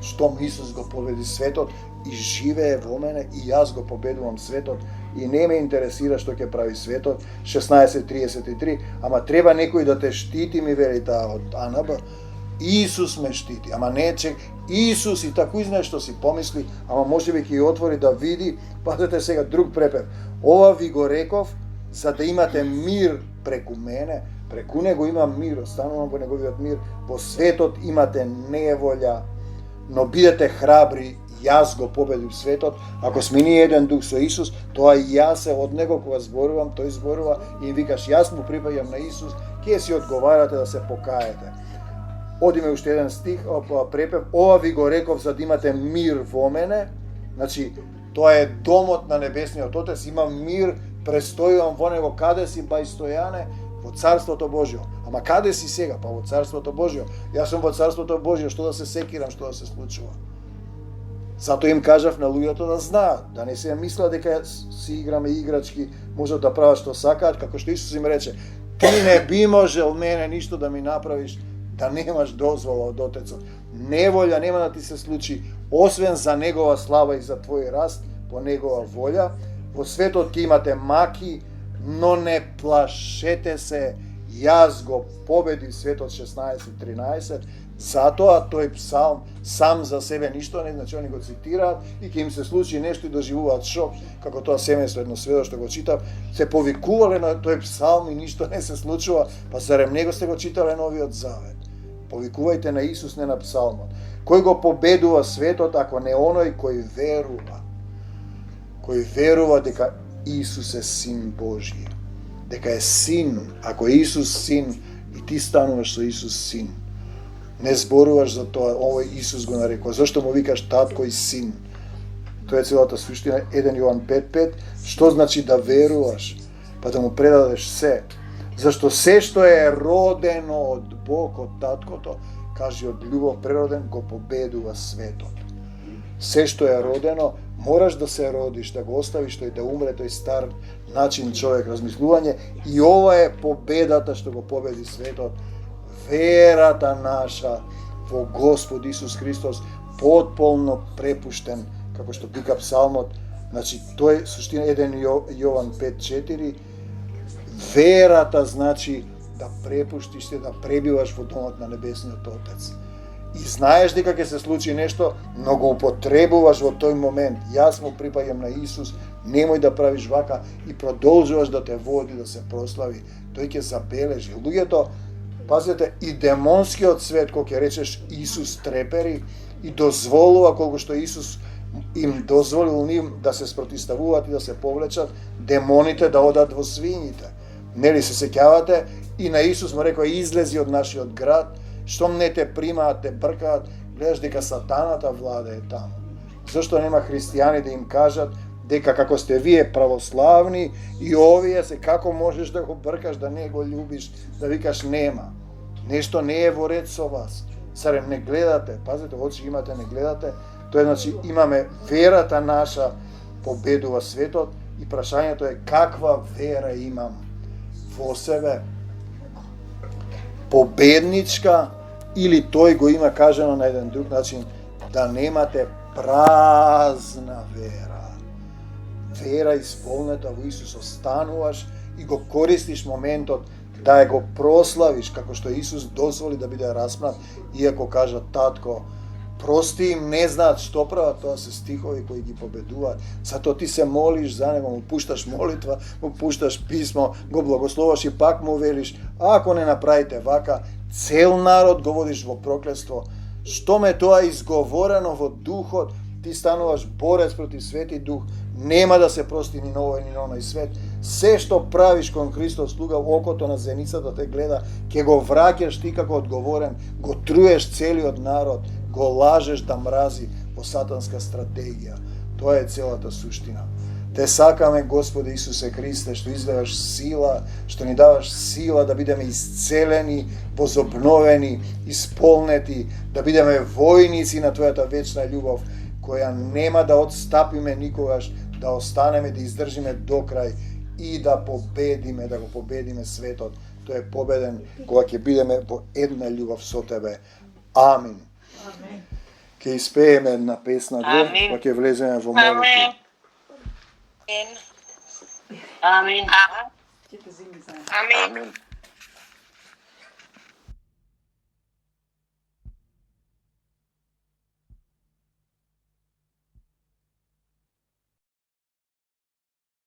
Штом Исус го победи светот и живее во мене, и јас го победувам светот, и не ме интересира што ќе прави светот. 16:33, ама треба некој да те штити, ми вели таа од АНБ. Исус ме штити, ама не че Исус и таку знае што си помисли, ама можеби ќе ја отвори да види. Пазете сега друг препев: ова ви го реков за да имате мир преку мене. Преку него имам мир, останувам во неговиот мир. Во светот имате неволја, но бидете храбри, јас го победив светот. Ако сме ние еден дух со Исус, тоа и јас е од него. Кога зборувам, тој зборува, и им викаш: јас му припаѓам на Исус, ќе си одговарате да се покаете. Одиме уште еден стих, препев: ова ви го реков за да имате мир во мене. Значи, тоа е домот на небесниот Отец, имам мир, престојувам во него. Каде си, бај Стојане? во Царството Божјо. Ама каде си сега? Па во Царството Божјо. Јас сум во Царството Божјо, што да се секирам, што да се случува. Затоа им кажав на луѓето да знаат, да не се мислат дека си играме играчки, можат да прават што сакаат, како што Исус им рече, ти не би можел мене ништо да ми направиш, да немаш дозвола од Отецот. Неволја нема да ти се случи, освен за Негова слава и за твој раст, по Негова волја. Во светот ќе имате маки, но не плашете се, јас го победив светот 16:13, затоа тој псалм сам за себе ништо не значи, они го цитираат и ќе им се случи нешто и доживуваат шок, како тоа семејство едно сведо што го читав, се повикувале на тој псалм и ништо не се случува, па зарем него сте го читале Новиот Завет. Повикувајте на Исус, не на псалмот. Кој го победува светот, ако не оној кој верува? Кој верува дека Исус е Син Божји, дека е Син, ако е Исус Син и ти стануваш со Исус Син. Не зборуваш за тоа, овој Исус го нарекува. Зошто му викаш татко и син? Тоа е целата суштина, 1 Јован 5:5. Што значи да веруваш? Па да му предадеш се. Зашто се што е родено од Бог, од таткото, кажи од љубов прероден, го победува светот. Се што е родено, мораш да се родиш, да го оставиш тој да умре, тој стар начин човек размислување, и ова е победата што го победи светот. Верата наша во Господ Исус Христос, потполно препуштен, како што вика псалмот. Значи, тој суштина 1 Јован 5:4. Верата значи да препуштиш се, да пребиваш во домот на Небесниот Отец. И знаеш дека ќе се случи нешто, но го употребуваш во тој момент. Јас му припаѓам на Исус, немој да правиш вака, и продолжуваш да те води, да се прослави. Тој ќе забележи. Луѓето, пазете, и демонскиот свет, кога ќе речеш Исус трепери и дозволува, колку што Исус им дозволил нив да се спротивставуваат и да се повлечат, демоните да одат во свињите. Нели се сеќавате? И на Исус му рекоа, излези од нашиот град, штом не те примаат, те бркаат, гледаш дека сатаната владее таму. Зошто нема христијани да им кажат дека како сте вие православни и овие се, како можеш да го бркаш, да не го љубиш, да викаш нема. Нешто не е во ред со вас. Сарем не гледате, пазете, очи имате, не гледате. Тоа значи имаме верата наша победува светот, и прашањето е каква вера имам во себе, победничка, или тој го има кажано на еден друг начин, да немате празна вера. Вера исполнета во Исус, остануваш и го користиш моментот да ја го прославиш, како што Исус дозволи да биде распнат, иако кажа татко, прости им, не знаат што прават, тоа се стихови кои ги победуваат. Затоа ти се молиш за него, му пушташ молитва, му пушташ писмо, го благословаш и пак му велиш, ако не направите вака, цел народ го водиш во проклетство. Што ме тоа изговорено во духот, ти стануваш борец против свети дух, нема да се прости ни на овој ни на оној свет. Се што правиш кон Христос слуга, окото на зеницата те гледа, ќе го враќаш ти како одговорен, го труеш целиот народ, го лажеш да мрази во сатанска стратегија. Тоа е целата суштина. Те сакаме, Господи Исусе Христе, што излеваш сила, што ни даваш сила да бидеме исцелени, возобновени, исполнети, да бидеме војници на Твојата вечна љубов, која нема да отстапиме никогаш, да останеме, да издржиме до крај и да победиме, да го победиме светот. Тој е победен кога ќе бидеме во една љубов со Тебе. Амин. Ќе испееме една песна, па ќе влеземе во молитва. Amen. Amen. Amen. Amen.